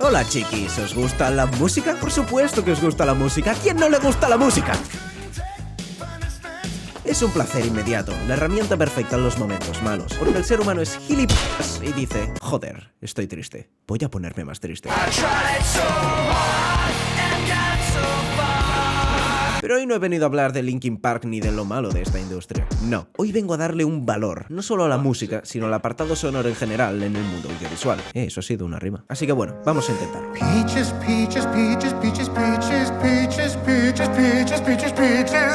Hola chiquis, ¿os gusta la música? Por supuesto que os gusta la música. ¿A quién no le gusta la música? Es un placer inmediato, la herramienta perfecta en los momentos malos, porque el ser humano es gilipollas y dice, joder, estoy triste, voy a ponerme más triste. Pero hoy no he venido a hablar de Linkin Park ni de lo malo de esta industria. No, hoy vengo a darle un valor, no solo a la música, sino al apartado sonoro en general en el mundo audiovisual. Eso ha sido una rima. Así que bueno, vamos a intentarlo. Peaches, peaches, peaches, peaches, peaches, peaches, peaches, peaches, peaches, peaches.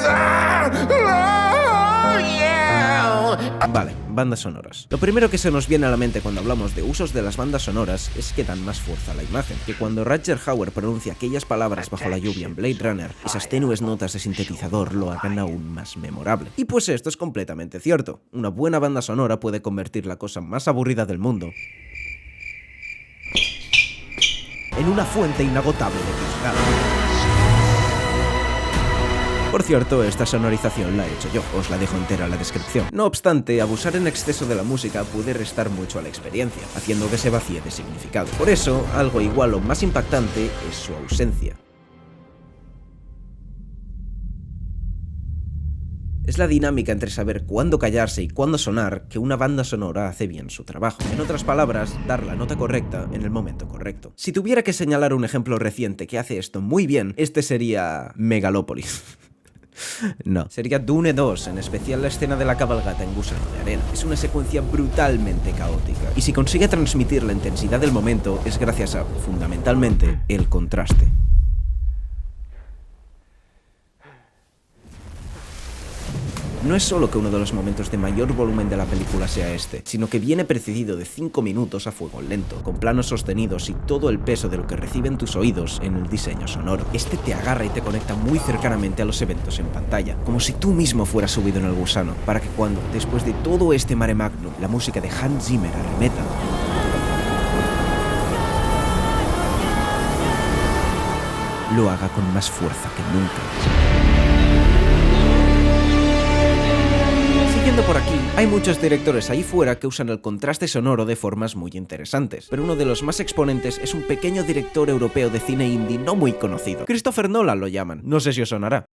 Oh, yeah. Vale, bandas sonoras. Lo primero que se nos viene a la mente cuando hablamos de usos de las bandas sonoras es que dan más fuerza a la imagen. Que cuando Rutger Hauer pronuncia aquellas palabras bajo la lluvia en Blade Runner, esas tenues notas de sintetizador lo hagan aún más memorable. Y pues esto es completamente cierto. Una buena banda sonora puede convertir la cosa más aburrida del mundo en una fuente inagotable de felicidad. Por cierto, esta sonorización la he hecho yo, os la dejo entera en la descripción. No obstante, abusar en exceso de la música puede restar mucho a la experiencia, haciendo que se vacíe de significado. Por eso, algo igual o más impactante es su ausencia. Es la dinámica entre saber cuándo callarse y cuándo sonar que una banda sonora hace bien su trabajo. En otras palabras, dar la nota correcta en el momento correcto. Si tuviera que señalar un ejemplo reciente que hace esto muy bien, este sería Megalopolis. No, sería Dune 2, en especial la escena de la cabalgata en gusano de arena. Es una secuencia brutalmente caótica, y si consigue transmitir la intensidad del momento es gracias a, fundamentalmente, el contraste. No es solo que uno de los momentos de mayor volumen de la película sea este, sino que viene precedido de 5 minutos a fuego lento, con planos sostenidos y todo el peso de lo que reciben tus oídos en el diseño sonoro. Este te agarra y te conecta muy cercanamente a los eventos en pantalla, como si tú mismo fueras subido en el gusano, para que cuando, después de todo este mare magnum, la música de Hans Zimmer arremeta, lo haga con más fuerza que nunca. Siguiendo por aquí, hay muchos directores ahí fuera que usan el contraste sonoro de formas muy interesantes, pero uno de los más exponentes es un pequeño director europeo de cine indie no muy conocido. Christopher Nolan lo llaman, no sé si os sonará.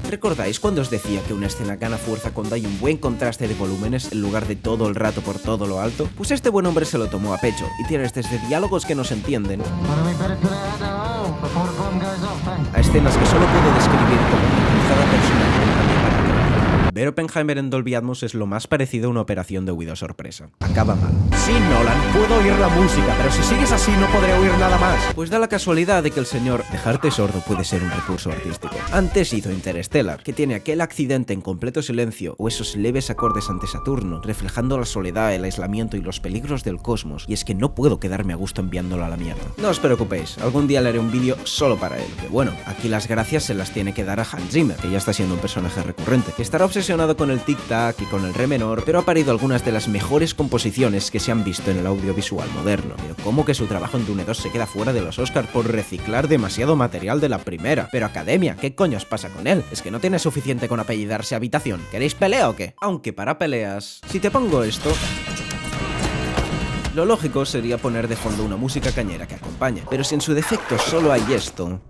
¿Recordáis cuando os decía que una escena gana fuerza cuando hay un buen contraste de volúmenes en lugar de todo el rato por todo lo alto? Pues este buen hombre se lo tomó a pecho y tienes desde diálogos que no se entienden a escenas que solo puedo describir como una cruzada personal contra mi para. Ver Oppenheimer en Dolby Atmos es lo más parecido a una operación de oído sorpresa. Acaba mal. Sí, Nolan, puedo oír la música, pero si sigues así no podré oír nada más. Pues da la casualidad de que el señor dejarte sordo puede ser un recurso artístico. Antes hizo Interstellar, que tiene aquel accidente en completo silencio o esos leves acordes ante Saturno, reflejando la soledad, el aislamiento y los peligros del cosmos, y es que no puedo quedarme a gusto enviándolo a la mierda. No os preocupéis, algún día le haré un vídeo solo para él, que bueno, aquí las gracias se las tiene que dar a Hans Zimmer, que ya está siendo un personaje recurrente, que estará obsesionado con el tic-tac y con el re menor, pero ha parido algunas de las mejores composiciones que se han visto en el audiovisual moderno. Pero ¿cómo que su trabajo en Dune 2 se queda fuera de los Oscars por reciclar demasiado material de la primera? Pero Academia, ¿qué coños pasa con él? ¿Es que no tiene suficiente con apellidarse Habitación? ¿Queréis pelea o qué? Aunque para peleas, si te pongo esto, lo lógico sería poner de fondo una música cañera que acompañe, pero si en su defecto solo hay esto,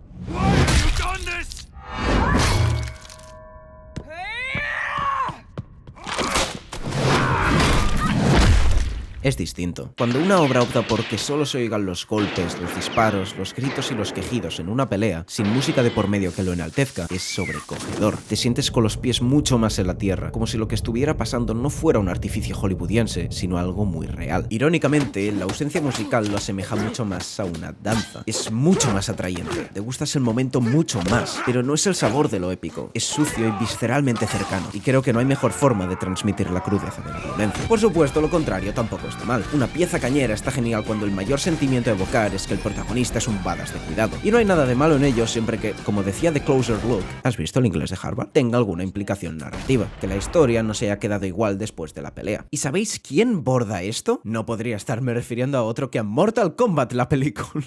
es distinto. Cuando una obra opta por que solo se oigan los golpes, los disparos, los gritos y los quejidos en una pelea, sin música de por medio que lo enaltezca, es sobrecogedor. Te sientes con los pies mucho más en la tierra, como si lo que estuviera pasando no fuera un artificio hollywoodiense, sino algo muy real. Irónicamente, la ausencia musical lo asemeja mucho más a una danza. Es mucho más atrayente, te gustas el momento mucho más, pero no es el sabor de lo épico, es sucio y visceralmente cercano, y creo que no hay mejor forma de transmitir la crudeza de la violencia. Por supuesto, lo contrario tampoco está mal. Una pieza cañera está genial cuando el mayor sentimiento a evocar es que el protagonista es un badass de cuidado. Y no hay nada de malo en ello siempre que, como decía The Closer Look, ¿has visto el inglés de Harvard?, tenga alguna implicación narrativa, que la historia no se haya quedado igual después de la pelea. ¿Y sabéis quién borda esto? No podría estarme refiriendo a otro que a Mortal Kombat, la película.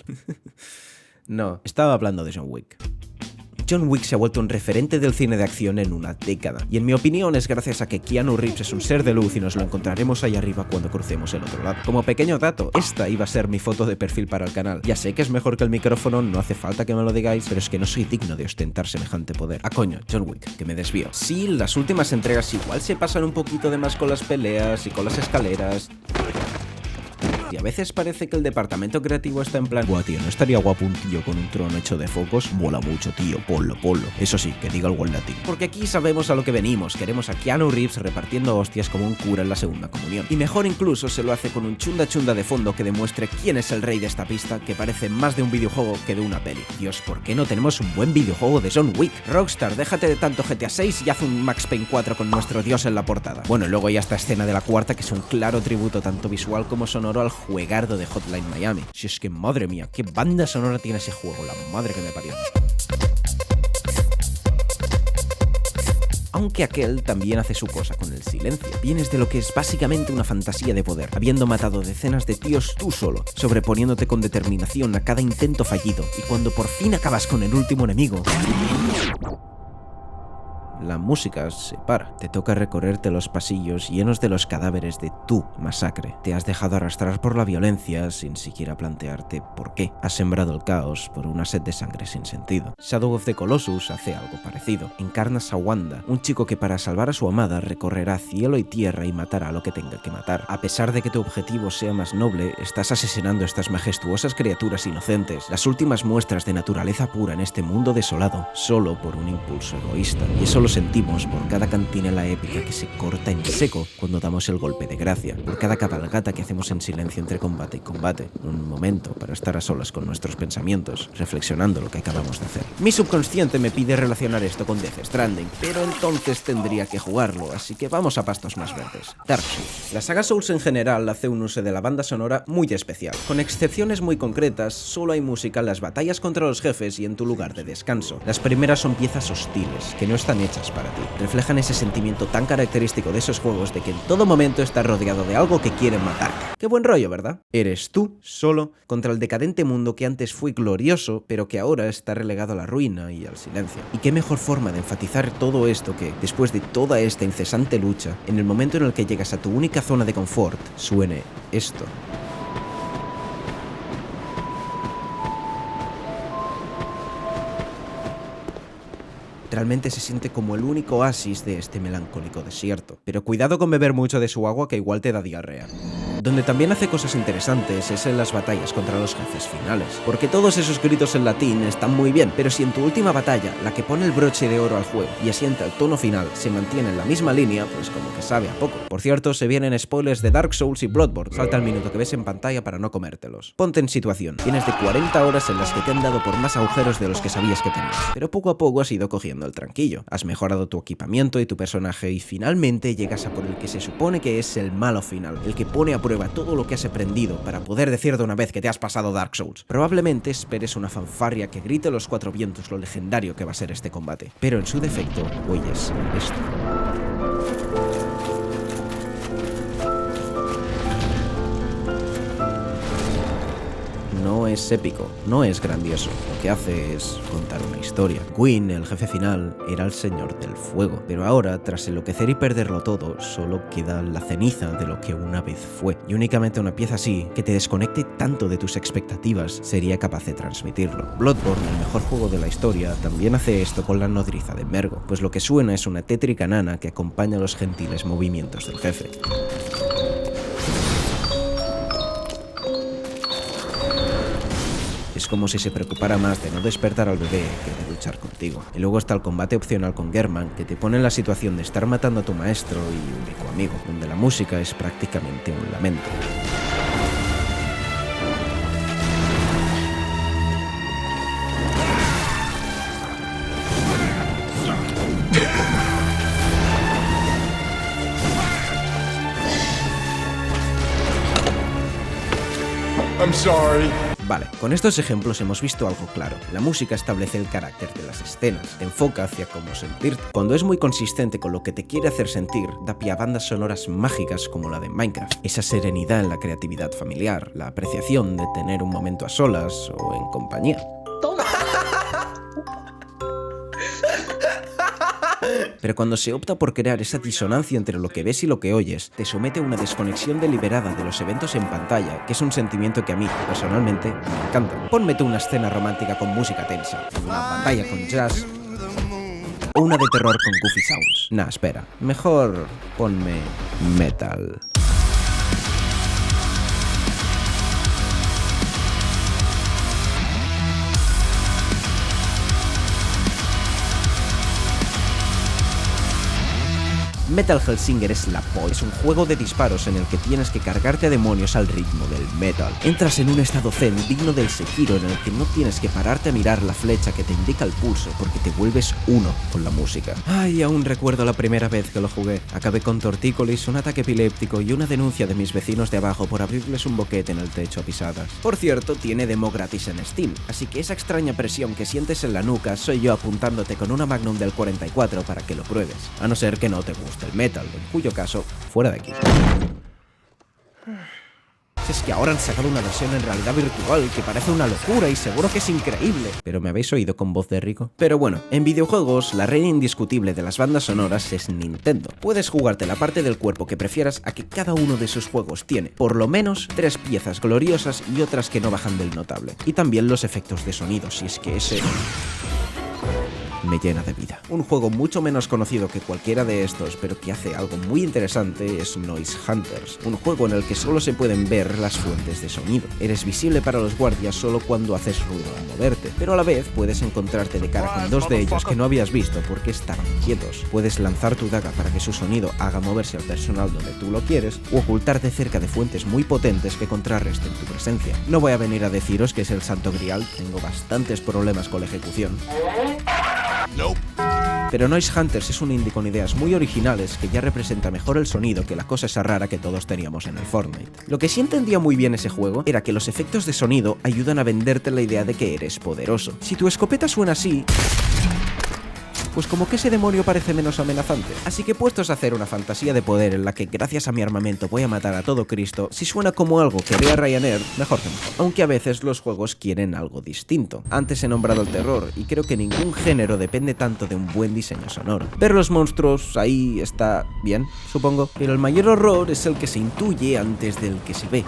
No, estaba hablando de John Wick. John Wick se ha vuelto un referente del cine de acción en una década, y en mi opinión es gracias a que Keanu Reeves es un ser de luz y nos lo encontraremos ahí arriba cuando crucemos el otro lado. Como pequeño dato, esta iba a ser mi foto de perfil para el canal. Ya sé que es mejor que el micrófono, no hace falta que me lo digáis, pero es que no soy digno de ostentar semejante poder. Ah, coño, John Wick, que me desvío. Sí, las últimas entregas igual se pasan un poquito de más con las peleas y con las escaleras. Y a veces parece que el departamento creativo está en plan: buah, tío, ¿no estaría guapo un tío con un trono hecho de focos? Mola mucho, tío, ponlo. Eso sí, que diga algo en latín. Porque aquí sabemos a lo que venimos, queremos a Keanu Reeves repartiendo hostias como un cura en la segunda comunión. Y mejor incluso se lo hace con un chunda de fondo que demuestre quién es el rey de esta pista, que parece más de un videojuego que de una peli. Dios, ¿por qué no tenemos un buen videojuego de John Wick? Rockstar, déjate de tanto GTA 6 y haz un Max Payne 4 con nuestro dios en la portada. Bueno, y luego ya esta escena de la cuarta, que es un claro tributo tanto visual como sonoro al juegardo de Hotline Miami. Si es que, madre mía, qué banda sonora tiene ese juego, la madre que me parió. Aunque aquel también hace su cosa con el silencio. Vienes de lo que es básicamente una fantasía de poder, habiendo matado decenas de tíos tú solo, sobreponiéndote con determinación a cada intento fallido, y cuando por fin acabas con el último enemigo, la música se para. Te toca recorrerte los pasillos llenos de los cadáveres de tu masacre. Te has dejado arrastrar por la violencia sin siquiera plantearte por qué. Has sembrado el caos por una sed de sangre sin sentido. Shadow of the Colossus hace algo parecido. Encarnas a Wanda, un chico que para salvar a su amada recorrerá cielo y tierra y matará a lo que tenga que matar. A pesar de que tu objetivo sea más noble, estás asesinando a estas majestuosas criaturas inocentes, las últimas muestras de naturaleza pura en este mundo desolado, solo por un impulso egoísta. Y eso lo sentimos por cada cantinela épica que se corta en seco cuando damos el golpe de gracia, por cada cabalgata que hacemos en silencio entre combate y combate, un momento para estar a solas con nuestros pensamientos, reflexionando lo que acabamos de hacer. Mi subconsciente me pide relacionar esto con Death Stranding, pero entonces tendría que jugarlo, así que vamos a pastos más verdes. Dark Souls. La saga Souls en general hace un uso de la banda sonora muy especial. Con excepciones muy concretas, solo hay música en las batallas contra los jefes y en tu lugar de descanso. Las primeras son piezas hostiles, que no están hechas para ti. Reflejan ese sentimiento tan característico de esos juegos de que en todo momento estás rodeado de algo que quiere matarte. Qué buen rollo, ¿verdad? Eres tú, solo, contra el decadente mundo que antes fue glorioso, pero que ahora está relegado a la ruina y al silencio. Y qué mejor forma de enfatizar todo esto que, después de toda esta incesante lucha, en el momento en el que llegas a tu única zona de confort, suene esto. Realmente se siente como el único oasis de este melancólico desierto. Pero cuidado con beber mucho de su agua, que igual te da diarrea. Donde también hace cosas interesantes es en las batallas contra los jefes finales, porque todos esos gritos en latín están muy bien, pero si en tu última batalla, la que pone el broche de oro al juego y asienta el tono final, se mantiene en la misma línea, pues como que sabe a poco. Por cierto, se vienen spoilers de Dark Souls y Bloodborne, salta el minuto que ves en pantalla para no comértelos. Ponte en situación, tienes de 40 horas en las que te han dado por más agujeros de los que sabías que tenías, pero poco a poco has ido cogiendo el tranquillo, has mejorado tu equipamiento y tu personaje y finalmente llegas a por el que se supone que es el malo final, el que pone a prueba todo lo que has aprendido para poder decir de una vez que te has pasado Dark Souls. Probablemente esperes una fanfarria que grite a los cuatro vientos lo legendario que va a ser este combate, pero en su defecto oyes esto. No es épico, no es grandioso, lo que hace es contar una historia. Gwyn, el jefe final, era el señor del fuego, pero ahora, tras enloquecer y perderlo todo, solo queda la ceniza de lo que una vez fue. Y únicamente una pieza así, que te desconecte tanto de tus expectativas, sería capaz de transmitirlo. Bloodborne, el mejor juego de la historia, también hace esto con la nodriza de Mergo, pues lo que suena es una tétrica nana que acompaña los gentiles movimientos del jefe. Es como si se preocupara más de no despertar al bebé que de luchar contigo. Y luego está el combate opcional con Gehrman, que te pone en la situación de estar matando a tu maestro y único amigo, donde la música es prácticamente un lamento. I'm sorry. Vale, con estos ejemplos hemos visto algo claro. La música establece el carácter de las escenas, te enfoca hacia cómo sentirte. Cuando es muy consistente con lo que te quiere hacer sentir, da pie a bandas sonoras mágicas como la de Minecraft. Esa serenidad en la creatividad familiar, la apreciación de tener un momento a solas o en compañía. pero cuando se opta por crear esa disonancia entre lo que ves y lo que oyes, te somete a una desconexión deliberada de los eventos en pantalla, que es un sentimiento que a mí, personalmente, me encanta. Ponme tú una escena romántica con música tensa, una pantalla con jazz, o una de terror con goofy sounds. Nah, espera, mejor ponme metal. Metal Hellsinger es la polla. Es un juego de disparos en el que tienes que cargarte a demonios al ritmo del metal. Entras en un estado zen digno del Sekiro en el que no tienes que pararte a mirar la flecha que te indica el pulso porque te vuelves uno con la música. Ay, aún recuerdo la primera vez que lo jugué. Acabé con tortícolis, un ataque epiléptico y una denuncia de mis vecinos de abajo por abrirles un boquete en el techo a pisadas. Por cierto, tiene demo gratis en Steam, así que esa extraña presión que sientes en la nuca soy yo apuntándote con una Magnum del 44 para que lo pruebes, a no ser que no te guste el metal, en cuyo caso, fuera de aquí. Es que ahora han sacado una versión en realidad virtual que parece una locura y seguro que es increíble. ¿Pero me habéis oído con voz de rico? Pero bueno, en videojuegos, la reina indiscutible de las bandas sonoras es Nintendo. Puedes jugarte la parte del cuerpo que prefieras a que cada uno de sus juegos tiene, por lo menos, 3 piezas gloriosas y otras que no bajan del notable. Y también los efectos de sonido, si es que ese me llena de vida. Un juego mucho menos conocido que cualquiera de estos, pero que hace algo muy interesante, es Noise Hunters, un juego en el que solo se pueden ver las fuentes de sonido. Eres visible para los guardias solo cuando haces ruido al moverte, pero a la vez puedes encontrarte de cara con 2 de ellos que no habías visto porque estaban quietos. Puedes lanzar tu daga para que su sonido haga moverse al personal donde tú lo quieres, o ocultarte cerca de fuentes muy potentes que contrarresten tu presencia. No voy a venir a deciros que es el santo grial, tengo bastantes problemas con la ejecución. Nope. Pero Noise Hunters es un indie con ideas muy originales que ya representa mejor el sonido que la cosa esa rara que todos teníamos en el Fortnite. Lo que sí entendía muy bien ese juego era que los efectos de sonido ayudan a venderte la idea de que eres poderoso. Si tu escopeta suena así, pues como que ese demonio parece menos amenazante. Así que puestos a hacer una fantasía de poder en la que gracias a mi armamento voy a matar a todo Cristo, si suena como algo que vea Ryanair, mejor que mejor. Aunque a veces los juegos quieren algo distinto. Antes he nombrado el terror, y creo que ningún género depende tanto de un buen diseño sonoro. Ver los monstruos ahí está bien, supongo, pero el mayor horror es el que se intuye antes del que se ve.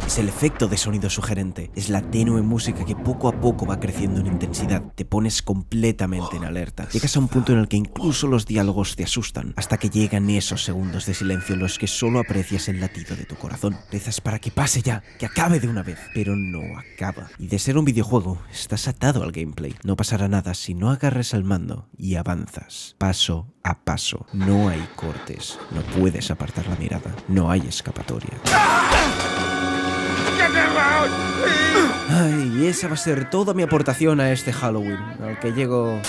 Es el efecto de sonido sugerente, es la tenue música que poco a poco va creciendo en intensidad, te pones completamente en alerta. Llegas a un punto en el que incluso los diálogos te asustan, hasta que llegan esos segundos de silencio en los que solo aprecias el latido de tu corazón. Rezas para que pase ya, que acabe de una vez, pero no acaba. Y de ser un videojuego, estás atado al gameplay. No pasará nada si no agarres al mando y avanzas, paso a paso. No hay cortes, no puedes apartar la mirada, no hay escapatoria. Ay, y esa va a ser toda mi aportación a este Halloween, al que llego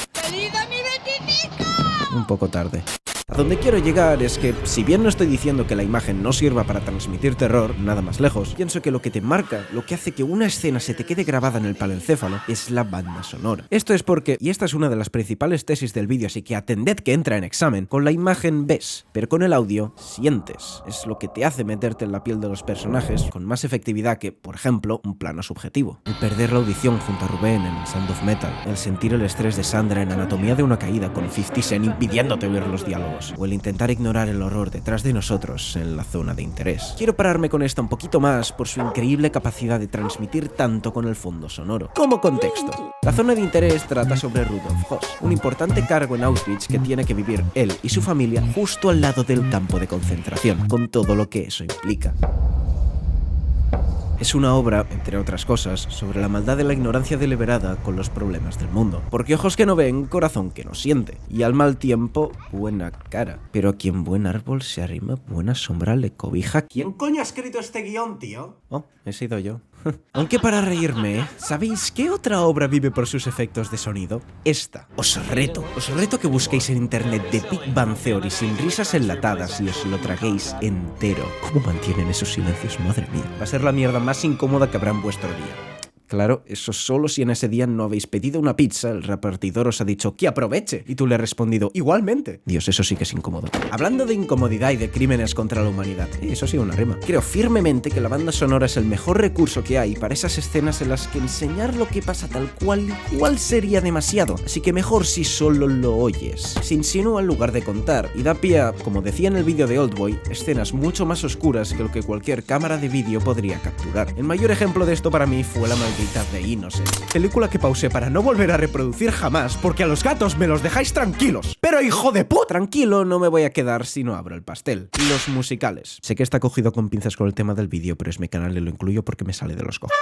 un poco tarde. A donde quiero llegar es que, si bien no estoy diciendo que la imagen no sirva para transmitir terror, nada más lejos, pienso que lo que te marca, lo que hace que una escena se te quede grabada en el palencéfalo, es la banda sonora. Esto es porque, y esta es una de las principales tesis del vídeo, así que atended que entra en examen, con la imagen ves, pero con el audio sientes. Es lo que te hace meterte en la piel de los personajes con más efectividad que, por ejemplo, un plano subjetivo. El perder la audición junto a Rubén en Sound of Metal, el sentir el estrés de Sandra en Anatomía de una caída con 50 Cent impidiéndote oír los diálogos, o el intentar ignorar el horror detrás de nosotros en la zona de interés. Quiero pararme con esta un poquito más por su increíble capacidad de transmitir tanto con el fondo sonoro. Como contexto, la zona de interés trata sobre Rudolf Höss, un importante cargo en Auschwitz que tiene que vivir él y su familia justo al lado del campo de concentración, con todo lo que eso implica. Es una obra, entre otras cosas, sobre la maldad de la ignorancia deliberada con los problemas del mundo. Porque ojos que no ven, corazón que no siente. Y al mal tiempo, buena cara. Pero a quien buen árbol se arrima, buena sombra le cobija. ¿Quién coño ha escrito este guión, tío? Oh, he sido yo. Aunque para reírme, ¿sabéis qué otra obra vive por sus efectos de sonido? Esta. Os reto que busquéis en internet The Big Bang Theory sin risas enlatadas y os lo traguéis entero. ¿Cómo mantienen esos silencios? Madre mía. Va a ser la mierda más incómoda que habrá en vuestro día. Claro, eso solo si en ese día no habéis pedido una pizza, el repartidor os ha dicho ¡que aproveche! Y tú le has respondido ¡igualmente! Dios, eso sí que es incómodo. Hablando de incomodidad y de crímenes contra la humanidad, eso sí, una rima. Creo firmemente que la banda sonora es el mejor recurso que hay para esas escenas en las que enseñar lo que pasa tal cual igual sería demasiado. Así que mejor si solo lo oyes. Se insinúa en lugar de contar y da pie a, como decía en el vídeo de Oldboy, escenas mucho más oscuras que lo que cualquier cámara de vídeo podría capturar. El mayor ejemplo de esto para mí fue la maldita The Innocent, película que pausé para no volver a reproducir jamás porque a los gatos me los dejáis tranquilos. Pero hijo de puta, tranquilo no me voy a quedar si no abro el pastel. Los musicales. Sé que está cogido con pinzas con el tema del vídeo, pero es mi canal y lo incluyo porque me sale de los cojones.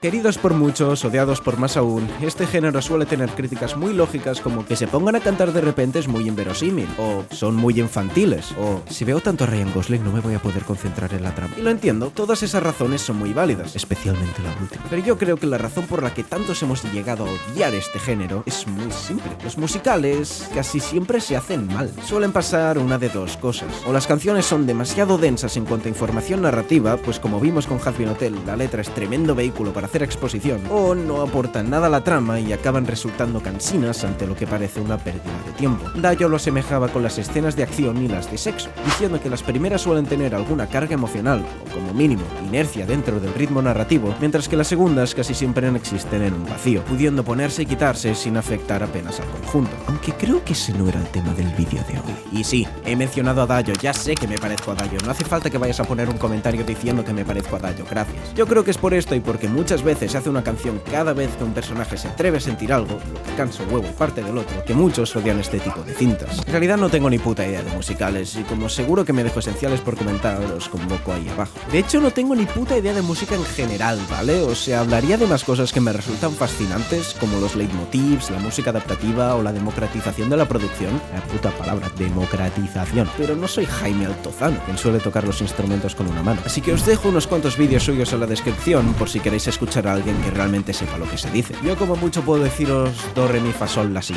Queridos por muchos, odiados por más aún, este género suele tener críticas muy lógicas como que se pongan a cantar de repente es muy inverosímil, o son muy infantiles, o si veo tanto a Ryan Gosling no me voy a poder concentrar en la trama. Y lo entiendo, todas esas razones son muy válidas, especialmente la última. Pero yo creo que la razón por la que tantos hemos llegado a odiar este género es muy simple. Los musicales casi siempre se hacen mal. Suelen pasar una de dos cosas. O las canciones son demasiado densas en cuanto a información narrativa, pues como vimos con Hazbin Hotel, la letra es tremendo vehículo para hacer exposición, o no aportan nada a la trama y acaban resultando cansinas ante lo que parece una pérdida de tiempo. Dayo lo asemejaba con las escenas de acción y las de sexo, diciendo que las primeras suelen tener alguna carga emocional, o como mínimo, inercia dentro del ritmo narrativo, mientras que las segundas casi siempre existen en un vacío, pudiendo ponerse y quitarse sin afectar apenas al conjunto. Aunque creo que ese no era el tema del vídeo de hoy. Y sí, he mencionado a Dayo, ya sé que me parezco a Dayo, no hace falta que vayas a poner un comentario diciendo que me parezco a Dayo, gracias. Yo creo que es por esto y porque muchas veces se hace una canción cada vez que un personaje se atreve a sentir algo, lo que cansa un huevo y parte del otro, que muchos odian este tipo de cintas. En realidad no tengo ni puta idea de musicales, y como seguro que me dejo esenciales por comentar, os convoco ahí abajo. De hecho, no tengo ni puta idea de música en general, ¿vale? O sea, hablaría de más cosas que me resultan fascinantes, como los leitmotivs, la música adaptativa o la democratización de la producción. La puta palabra, democratización. Pero no soy Jaime Altozano, quien suele tocar los instrumentos con una mano. Así que os dejo unos cuantos vídeos suyos en la descripción, por si queréis escuchar a alguien que realmente sepa lo que se dice. Yo como mucho puedo deciros do, re, mi, fa, sol, la, si.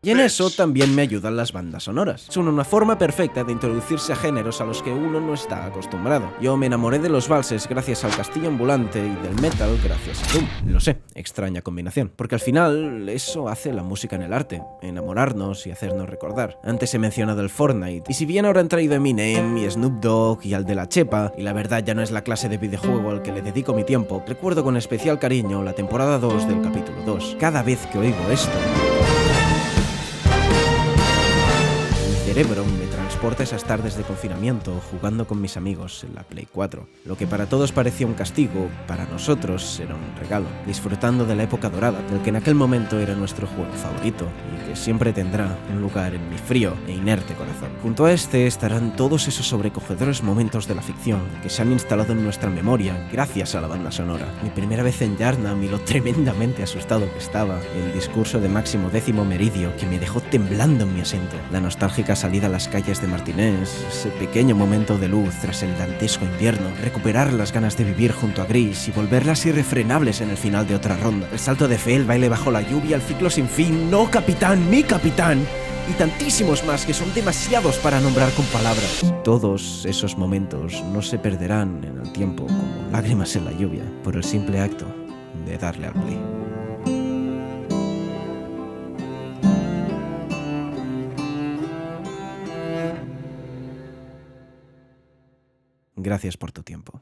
Y en eso también me ayudan las bandas sonoras. Son una forma perfecta de introducirse a géneros a los que uno no está acostumbrado. Yo me enamoré de los valses gracias al castillo ambulante y del metal gracias a Doom. Lo sé, extraña combinación. Porque al final eso hace la música en el arte, enamorarnos y hacernos recordar. Antes he mencionado el Fortnite, y si bien ahora han traído Eminem y Snoop Dogg y al de la Chepa, y la verdad ya no es la clase de videojuego al que le dedico mi tiempo, recuerdo con especial cariño la temporada 2 del capítulo 2. Cada vez que oigo esto, cerebro me transporta esas tardes de confinamiento jugando con mis amigos en la Play 4. Lo que para todos parecía un castigo, para nosotros era un regalo, disfrutando de la época dorada, del que en aquel momento era nuestro juego favorito y que siempre tendrá un lugar en mi frío e inerte corazón. Junto a este estarán todos esos sobrecogedores momentos de la ficción que se han instalado en nuestra memoria gracias a la banda sonora. Mi primera vez en Yarnam y lo tremendamente asustado que estaba, el discurso de Máximo Décimo Meridio que me dejó temblando en mi asiento, la nostálgica salida a las calles de Martinés, ese pequeño momento de luz tras el dantesco invierno, recuperar las ganas de vivir junto a Gris y volverlas irrefrenables en el final de otra ronda, el salto de fe, el baile bajo la lluvia, el ciclo sin fin, no capitán, mi capitán, y tantísimos más que son demasiados para nombrar con palabras. Todos esos momentos no se perderán en el tiempo como lágrimas en la lluvia por el simple acto de darle al play. Gracias por tu tiempo.